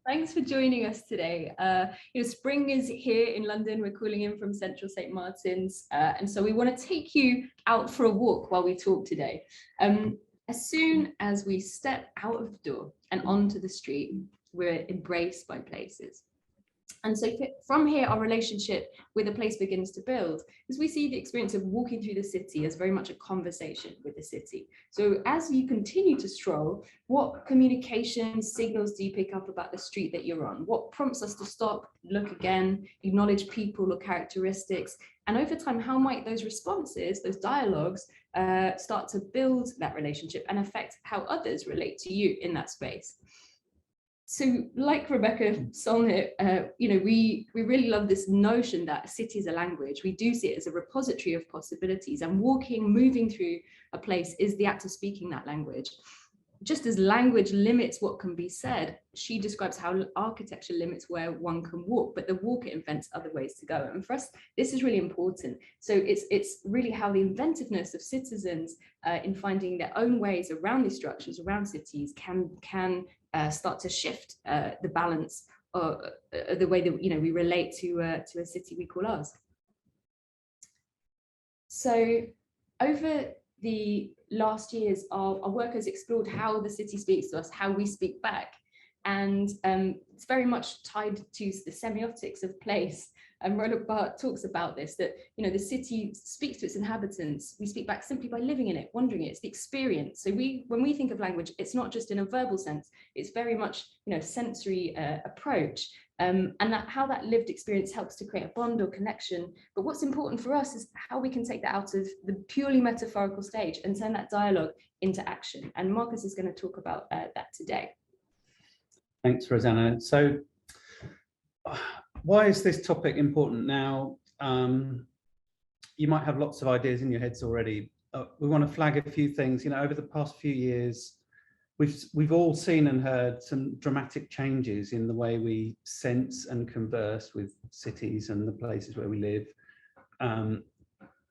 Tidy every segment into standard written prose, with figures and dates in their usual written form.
Thanks for joining us today. Spring is here in London. We're calling in from Central St. Martin's, and so we want to take you out for a walk while we talk today. As soon as we step out of the door and onto the street, we're embraced by places. And so from here, our relationship with a place begins to build, as we see the experience of walking through the city as very much a conversation with the city. So as you continue to stroll, what communication signals do you pick up about the street that you're on? What prompts us to stop, look again, acknowledge people or characteristics? And over time, how might those responses, those dialogues, start to build that relationship and affect how others relate to you in that space? So like Rebecca Solnit, we really love this notion that a city is a language. We do see it as a repository of possibilities, and moving through a place is the act of speaking that language. Just as language limits what can be said, she describes how architecture limits where one can walk, but the walk invents other ways to go. And for us, this is really important. So it's really how the inventiveness of citizens in finding their own ways around these structures, around cities, can start to shift the balance of the way that we relate to a city we call ours. So over the last years, our work has explored how the city speaks to us, how we speak back, and it's very much tied to the semiotics of place. And Roland Barthes talks about this, that the city speaks to its inhabitants. We speak back simply by living in it, wandering it. It's the experience. So when we think of language, it's not just in a verbal sense. It's very much sensory approach, and how that lived experience helps to create a bond or connection. But what's important for us is how we can take that out of the purely metaphorical stage and turn that dialogue into action. And Marcus is going to talk about that today. Thanks, Rosanna. So why is this topic important now? You might have lots of ideas in your heads already. We want to flag a few things. Over the past few years, we've all seen and heard some dramatic changes in the way we sense and converse with cities and the places where we live.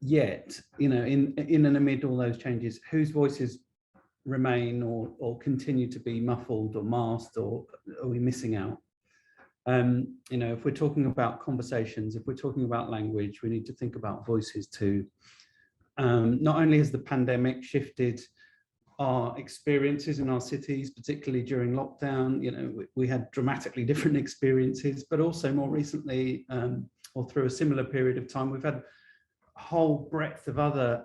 Yet, in and amid all those changes, whose voices remain or continue to be muffled or masked, or are we missing out? If we're talking about conversations, if we're talking about language, we need to think about voices too. Not only has the pandemic shifted our experiences in our cities, particularly during lockdown, we had dramatically different experiences, but also more recently, or through a similar period of time, we've had a whole breadth of other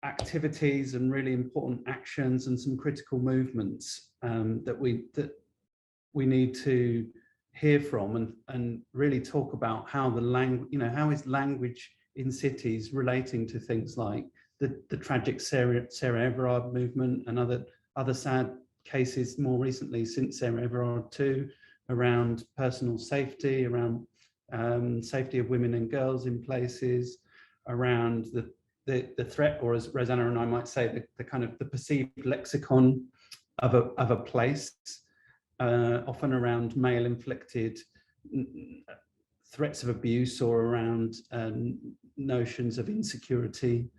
activities and really important actions and some critical movements that we need to hear from and really talk about how the language, how is language in cities relating to things like the tragic Sarah Everard movement and other sad cases more recently since Sarah Everard too, around personal safety, around safety of women and girls in places, around the threat, or as Rosanna and I might say, the kind of the perceived lexicon of a place, often around male-inflicted threats of abuse or around notions of insecurity.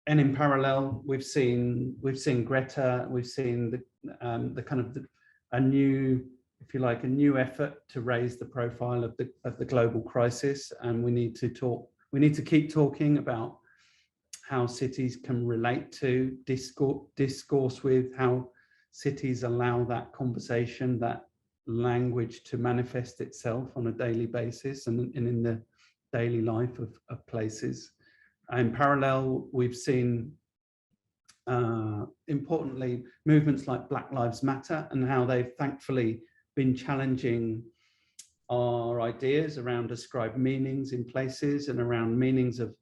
And in parallel, we've seen Greta, we've seen the kind of a new, if you like, a new effort to raise the profile of the global crisis, and we need to keep talking about how cities can relate to, discourse with, how cities allow that conversation, that language to manifest itself on a daily basis and in the daily life of places. In parallel, we've seen, importantly, movements like Black Lives Matter and how they've thankfully been challenging our ideas around ascribed meanings in places and around meanings of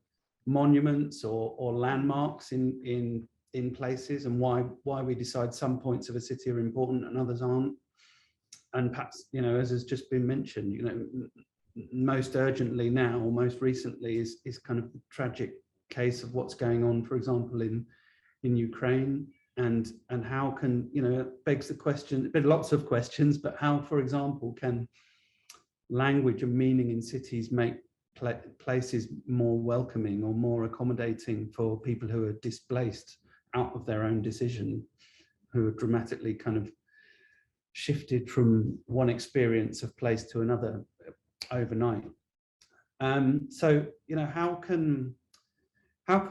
monuments or landmarks in places, and why we decide some points of a city are important and others aren't. And perhaps, as has just been mentioned, most urgently now, or most recently, is kind of the tragic case of what's going on, for example, in Ukraine, and how can, it begs the question, but lots of questions, but how, for example, can language and meaning in cities make places more welcoming or more accommodating for people who are displaced out of their own decision, who are dramatically kind of shifted from one experience of place to another overnight. So, you know, how can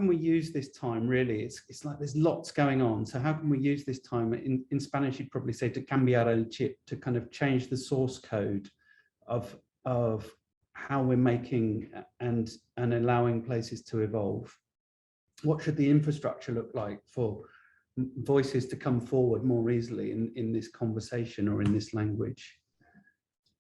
we use this time? Really, it's like there's lots going on. So how can we use this time? In Spanish, you'd probably say to cambiar el chip, to kind of change the source code of how we're making and allowing places to evolve. What should the infrastructure look like for voices to come forward more easily in this conversation or in this language?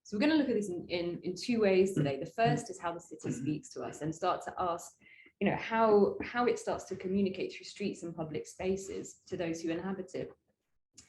So we're going to look at this in two ways today. The first is how the city speaks to us, and start to ask, you know, how it starts to communicate through streets and public spaces to those who inhabit it.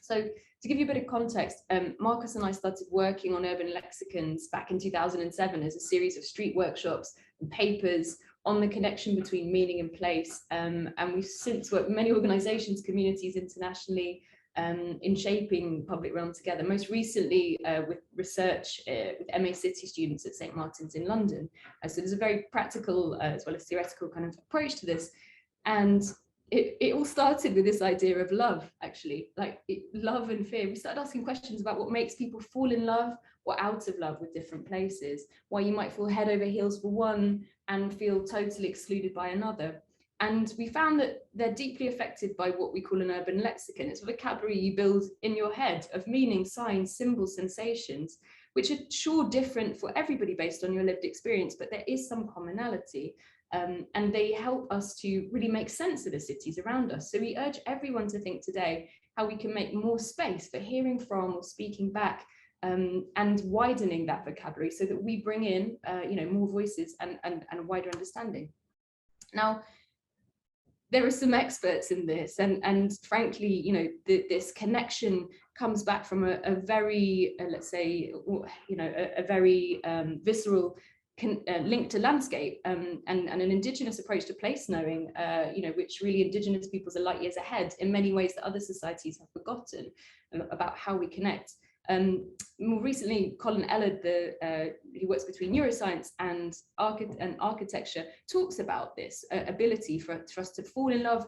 So to give you a bit of context, Marcus and I started working on Urban Lexicons back in 2007 as a series of street workshops and papers on the connection between meaning and place. And we've since worked with many organizations, communities internationally, in shaping public realm together, most recently with research with MA City students at St. Martin's in London. So there's a very practical as well as theoretical kind of approach to this. And it all started with this idea of love, actually, like love and fear. We started asking questions about what makes people fall in love or out of love with different places, why you might fall head over heels for one and feel totally excluded by another. And we found that they're deeply affected by what we call an urban lexicon. It's a vocabulary you build in your head of meaning, signs, symbols, sensations, which are sure different for everybody based on your lived experience, but there is some commonality. And they help us to really make sense of the cities around us. So we urge everyone to think today how we can make more space for hearing from or speaking back, and widening that vocabulary so that we bring in you know, more voices and a wider understanding. Now, there are some experts in this, and frankly, you know, this connection comes back from a very, let's say, you know, a very visceral link to landscape, and an indigenous approach to place knowing, you know, which really indigenous peoples are light years ahead in many ways that other societies have forgotten about how we connect. More recently, Colin Ellard, who works between neuroscience and architecture, talks about this ability for us to fall in love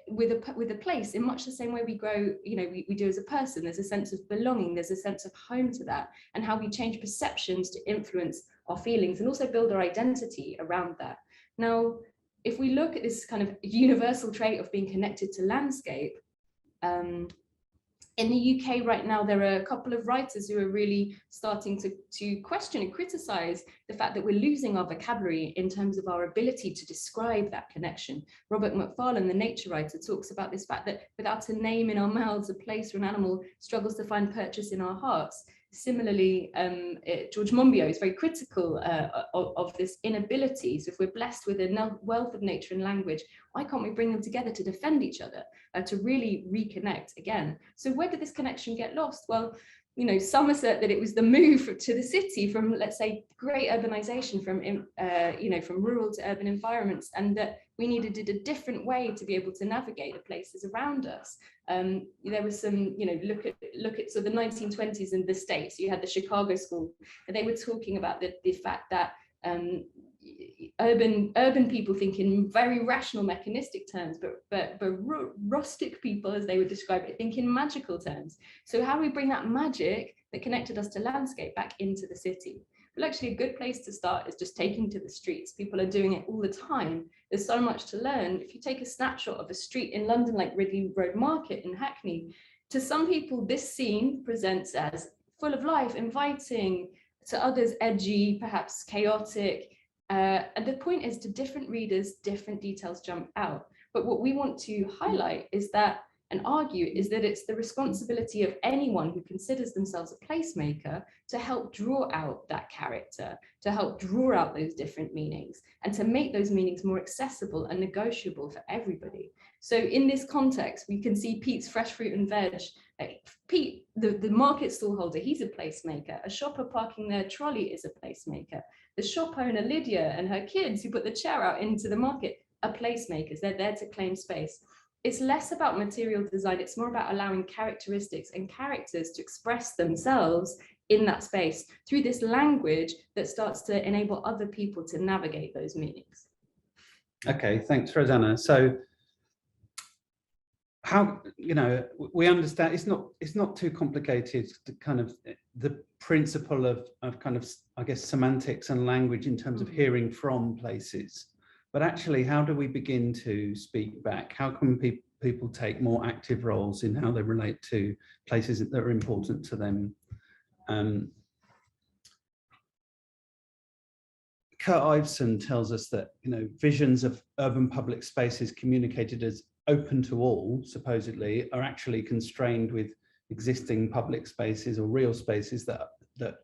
with a place in much the same way we grow, you know, we do as a person. There's a sense of belonging, there's a sense of home to that, and how we change perceptions to influence our feelings and also build our identity around that. Now, if we look at this kind of universal trait of being connected to landscape, in the UK right now, there are a couple of writers who are really starting to question and criticize the fact that we're losing our vocabulary in terms of our ability to describe that connection. Robert Macfarlane, the nature writer, talks about this fact that without a name in our mouths, a place or an animal struggles to find purchase in our hearts. Similarly, George Monbiot is very critical of this inability. So if we're blessed with a wealth of nature and language, why can't we bring them together to defend each other, to really reconnect again? So where did this connection get lost? Well, you know, some assert that it was the move to the city from, let's say, great urbanization, from you know, from rural to urban environments, and that we needed a different way to be able to navigate the places around us. There was some, you know, look at so the 1920s in the States. You had the Chicago School, and they were talking about the fact that urban people think in very rational, mechanistic terms, but rustic people, as they would describe it, think in magical terms. So how do we bring that magic that connected us to landscape back into the city? Well, actually, a good place to start is just taking to the streets. People are doing it all the time. There's so much to learn. If you take a snapshot of a street in London, like Ridley Road Market in Hackney, to some people, this scene presents as full of life, inviting, to others, edgy, perhaps chaotic. And the point is, to different readers, different details jump out. But what we want to highlight is that, and argue, is that it's the responsibility of anyone who considers themselves a placemaker to help draw out that character, to help draw out those different meanings, and to make those meanings more accessible and negotiable for everybody. So in this context, we can see Pete's Fresh Fruit and Veg. Pete, the market stall holder, he's a placemaker. A shopper parking their trolley is a placemaker. The shop owner, Lydia, and her kids who put the chair out into the market are placemakers. They're there to claim space. It's less about material design. It's more about allowing characteristics and characters to express themselves in that space through this language that starts to enable other people to navigate those meanings. Okay, thanks, Rosanna. So how, you know, we understand it's not too complicated to kind of the principle of kind of, I guess, semantics and language in terms of hearing from places, but actually how do we begin to speak back? How can people take more active roles in how they relate to places that are important to them? Kurt Iveson tells us that, you know, visions of urban public spaces communicated as open to all, supposedly, are actually constrained with existing public spaces or real spaces that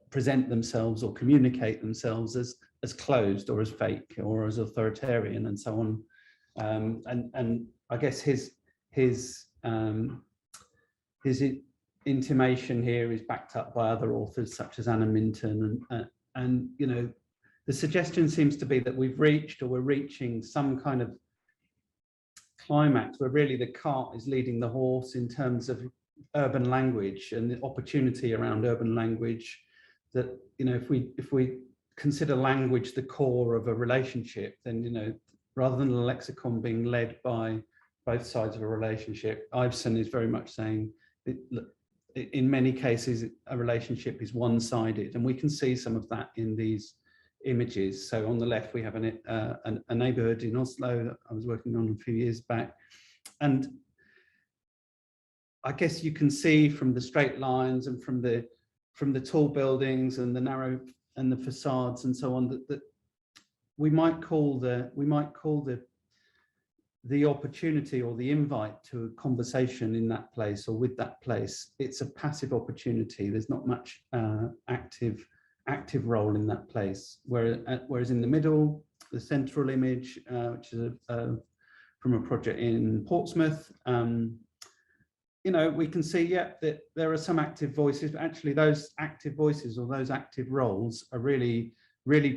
present themselves or communicate themselves as closed or as fake or as authoritarian and so on. And I guess his intimation here is backed up by other authors such as Anna Minton, and you know, the suggestion seems to be that we've reached, or we're reaching, some kind of climax where really the cart is leading the horse in terms of urban language and the opportunity around urban language. That, you know, if we consider language the core of a relationship, then, you know, rather than a lexicon being led by both sides of a relationship, Iveson is very much saying that, in many cases a relationship is one-sided, and we can see some of that in these images. So on the left we have a neighborhood in Oslo that I was working on a few years back, and I guess you can see from the straight lines and from the tall buildings and the narrow and the facades and so on that we might call the opportunity or the invite to a conversation in that place or with that place. It's a passive opportunity. There's not much active role in that place, whereas in the middle, the central image, which is from a project in Portsmouth, you know, we can see, yeah, that there are some active voices, but actually those active voices or those active roles are really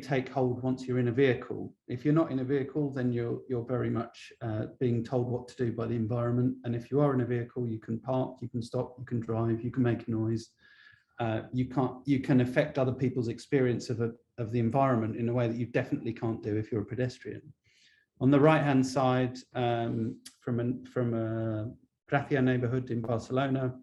take hold once you're in a vehicle. If you're not in a vehicle, then you're very much being told what to do by the environment. And if you are in a vehicle, you can park, you can stop, you can drive, you can make a noise. You can affect other people's experience of the environment in a way that you definitely can't do if you're a pedestrian. On the right-hand side, from a Gracia neighborhood in Barcelona,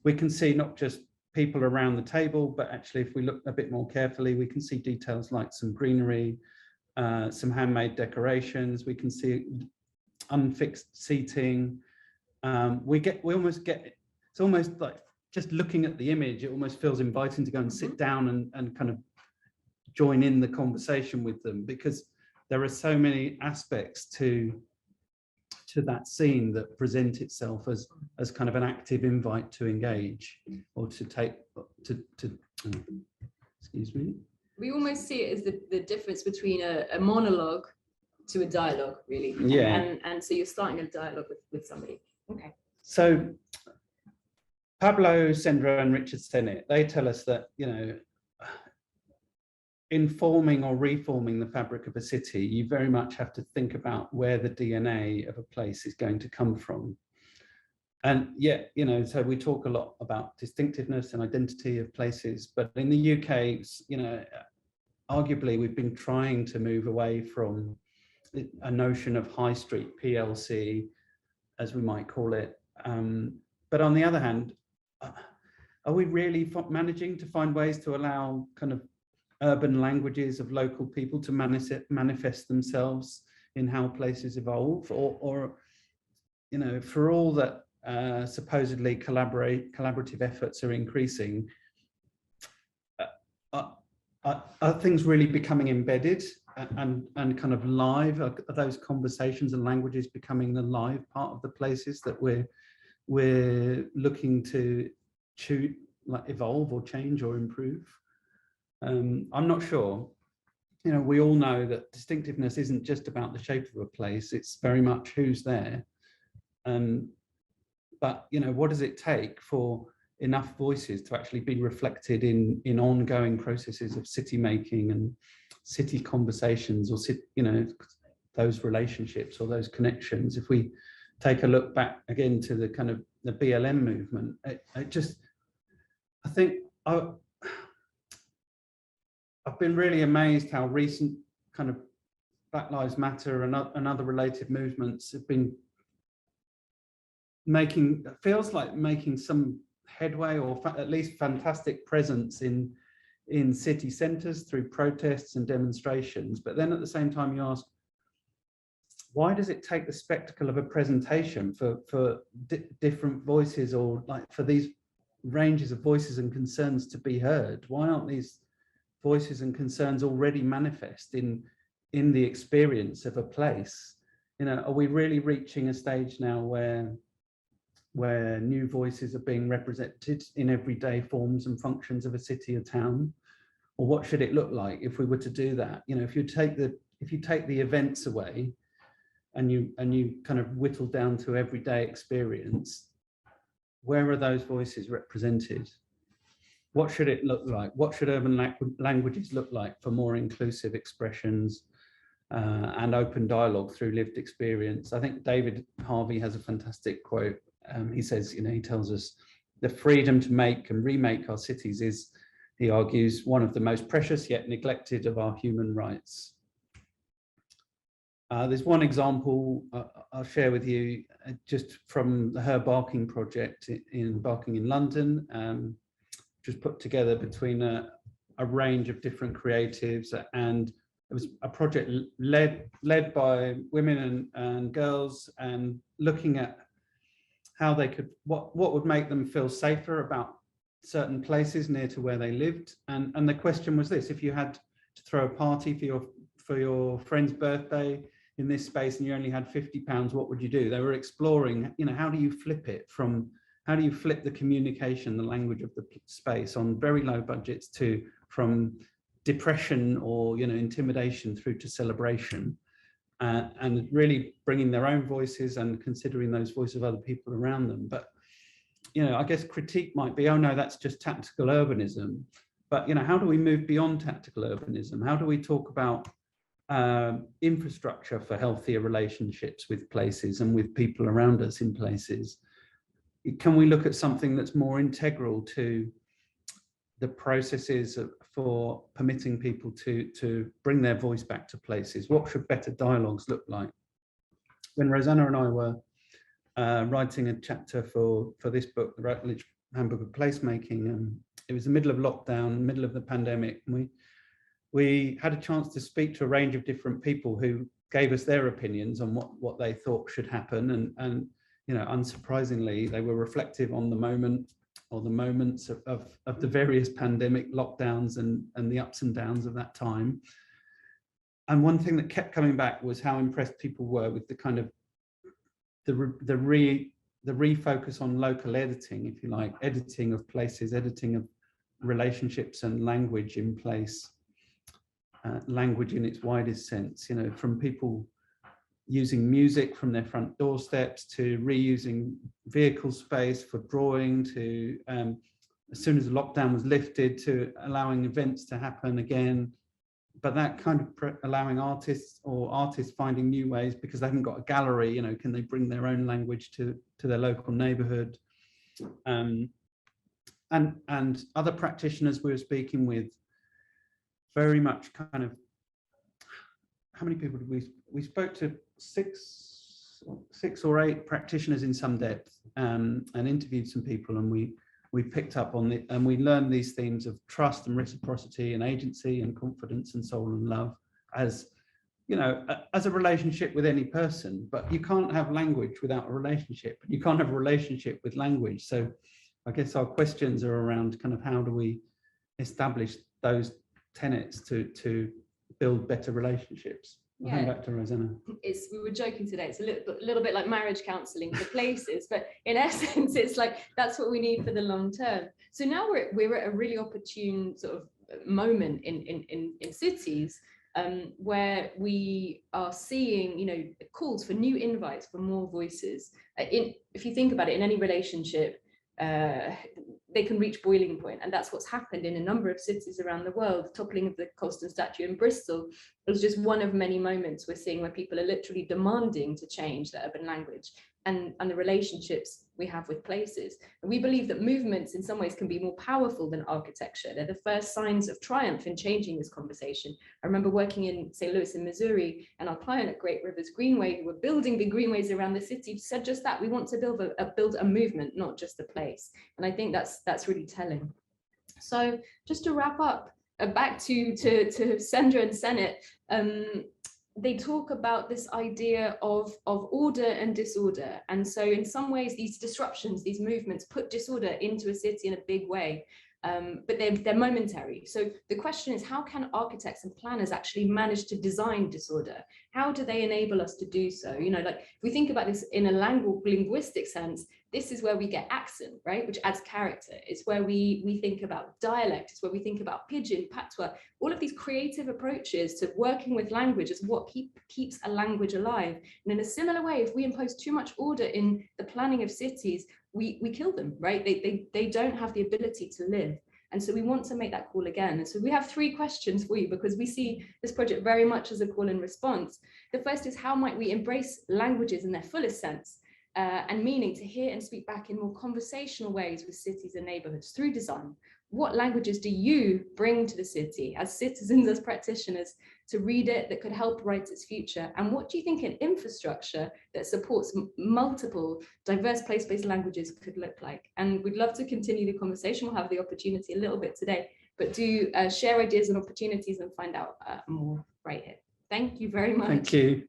we can see not just people around the table, but actually if we look a bit more carefully, we can see details like some greenery, some handmade decorations. We can see unfixed seating. We almost get, it's almost like, just looking at the image, it almost feels inviting to go and sit down and kind of join in the conversation with them, because there are so many aspects to that scene that present itself as kind of an active invite to engage or to take excuse me. We almost see it as the difference between a monologue to a dialogue, really. Yeah. And so you're starting a dialogue with somebody. Okay. So Pablo, Sendra and Richard Sennett, they tell us that, you know, in forming or reforming the fabric of a city, you very much have to think about where the DNA of a place is going to come from. And yet, you know, so we talk a lot about distinctiveness and identity of places, but in the UK, you know, arguably we've been trying to move away from a notion of high street PLC, as we might call it. But on the other hand, are we really managing to find ways to allow kind of urban languages of local people to manifest themselves in how places evolve, or you know, for all that supposedly collaborative efforts are increasing, are things really becoming embedded and kind of live? Are those conversations and languages becoming the live part of the places that we're looking to like evolve or change or improve? I'm not sure. You know, we all know that distinctiveness isn't just about the shape of a place, it's very much who's there. But, you know, what does it take for enough voices to actually be reflected in ongoing processes of city making and city conversations, or, you know, those relationships or those connections? If we take a look back again to the kind of the BLM movement, I think I've been really amazed how recent kind of Black Lives Matter and other related movements have been feels like making some headway, or at least fantastic presence in city centres through protests and demonstrations. But then at the same time, you ask, why does it take the spectacle of a presentation for different voices, or like for these ranges of voices and concerns to be heard? Why aren't these voices and concerns already manifest in the experience of a place? You know, are we really reaching a stage now where new voices are being represented in everyday forms and functions of a city or town? Or what should it look like if we were to do that? You know, if you take the events away and you kind of whittle down to everyday experience, where are those voices represented? What should it look like? What should urban languages look like for more inclusive expressions and open dialogue through lived experience? I think David Harvey has a fantastic quote. He says, you know, he tells us the freedom to make and remake our cities is, he argues, one of the most precious yet neglected of our human rights. There's one example I'll share with you just from the Her Barking project in Barking in London, just put together between a range of different creatives, and it was a project led by women and girls, and looking at how they could, what would make them feel safer about certain places near to where they lived. And the question was this: if you had to throw a party for your friend's birthday in this space and you only had £50, what would you do? They were exploring, you know, how do you flip the communication, the language of the space on very low budgets from depression or, you know, intimidation through to celebration, and really bringing their own voices and considering those voices of other people around them. But, you know, I guess critique might be, oh no, that's just tactical urbanism. But, you know, how do we move beyond tactical urbanism? How do we talk about infrastructure for healthier relationships with places and with people around us in places? Can we look at something that's more integral to the processes for permitting people to bring their voice back to places? What should better dialogues look like? When Rosanna and I were writing a chapter for this book, the Routledge Handbook of Placemaking, it was the middle of lockdown, middle of the pandemic, and we had a chance to speak to a range of different people who gave us their opinions on what they thought should happen. And you know, unsurprisingly, they were reflective on the moment or the moments of the various pandemic lockdowns and the ups and downs of that time. And one thing that kept coming back was how impressed people were with the kind of the refocus on local editing, if you like, editing of places, editing of relationships and language in place. Language in its widest sense, you know, from people using music from their front doorsteps to reusing vehicle space for drawing, to as soon as the lockdown was lifted, to allowing events to happen again. But that kind of allowing artists finding new ways, because they haven't got a gallery, you know, can they bring their own language to their local neighborhood? And other practitioners we were speaking with, very much kind of, how many people did we spoke to? Six or eight practitioners in some depth, and interviewed some people, and we picked up on and we learned these themes of trust and reciprocity and agency and confidence and soul and love as, you know, as a relationship with any person. But you can't have language without a relationship. You can't have a relationship with language. So I guess our questions are around kind of how do we establish those tenets to build better relationships. I'll hand back to Rosanna. We were joking today, it's a little bit like marriage counselling for places, but in essence it's like that's what we need for the long term. So now we're at a really opportune sort of moment in cities, where we are seeing, you know, calls for new invites for more voices. If you think about it, in any relationship, they can reach boiling point, and that's what's happened in a number of cities around the world. The toppling of the Colston statue in Bristol was just one of many moments we're seeing where people are literally demanding to change the urban language. and the relationships we have with places. And we believe that movements in some ways can be more powerful than architecture. They're the first signs of triumph in changing this conversation. I remember working in St. Louis in Missouri, and our client at Great Rivers Greenway, who were building big greenways around the city, said just that: we want to build a movement, not just a place. And I think that's really telling. So just to wrap up, back to Sandra and Senate, they talk about this idea of order and disorder. And so in some ways, these disruptions, these movements put disorder into a city in a big way, but they're momentary. So the question is, how can architects and planners actually manage to design disorder? How do they enable us to do so? You know, like if we think about this in a linguistic sense, this is where we get accent, right? Which adds character. It's where we think about dialect. It's where we think about pidgin, patois. All of these creative approaches to working with language is what keeps a language alive. And in a similar way, if we impose too much order in the planning of cities, we kill them, right? They don't have the ability to live. And so we want to make that call again. And so we have 3 questions for you, because we see this project very much as a call and response. The first is, how might we embrace languages in their fullest sense and meaning to hear and speak back in more conversational ways with cities and neighborhoods through design? What languages do you bring to the city as citizens, as practitioners, to read it, that could help write its future? And what do you think an infrastructure that supports multiple diverse place-based languages could look like? And we'd love to continue the conversation. We'll have the opportunity a little bit today, but do share ideas and opportunities and find out more right here. Thank you very much. Thank you.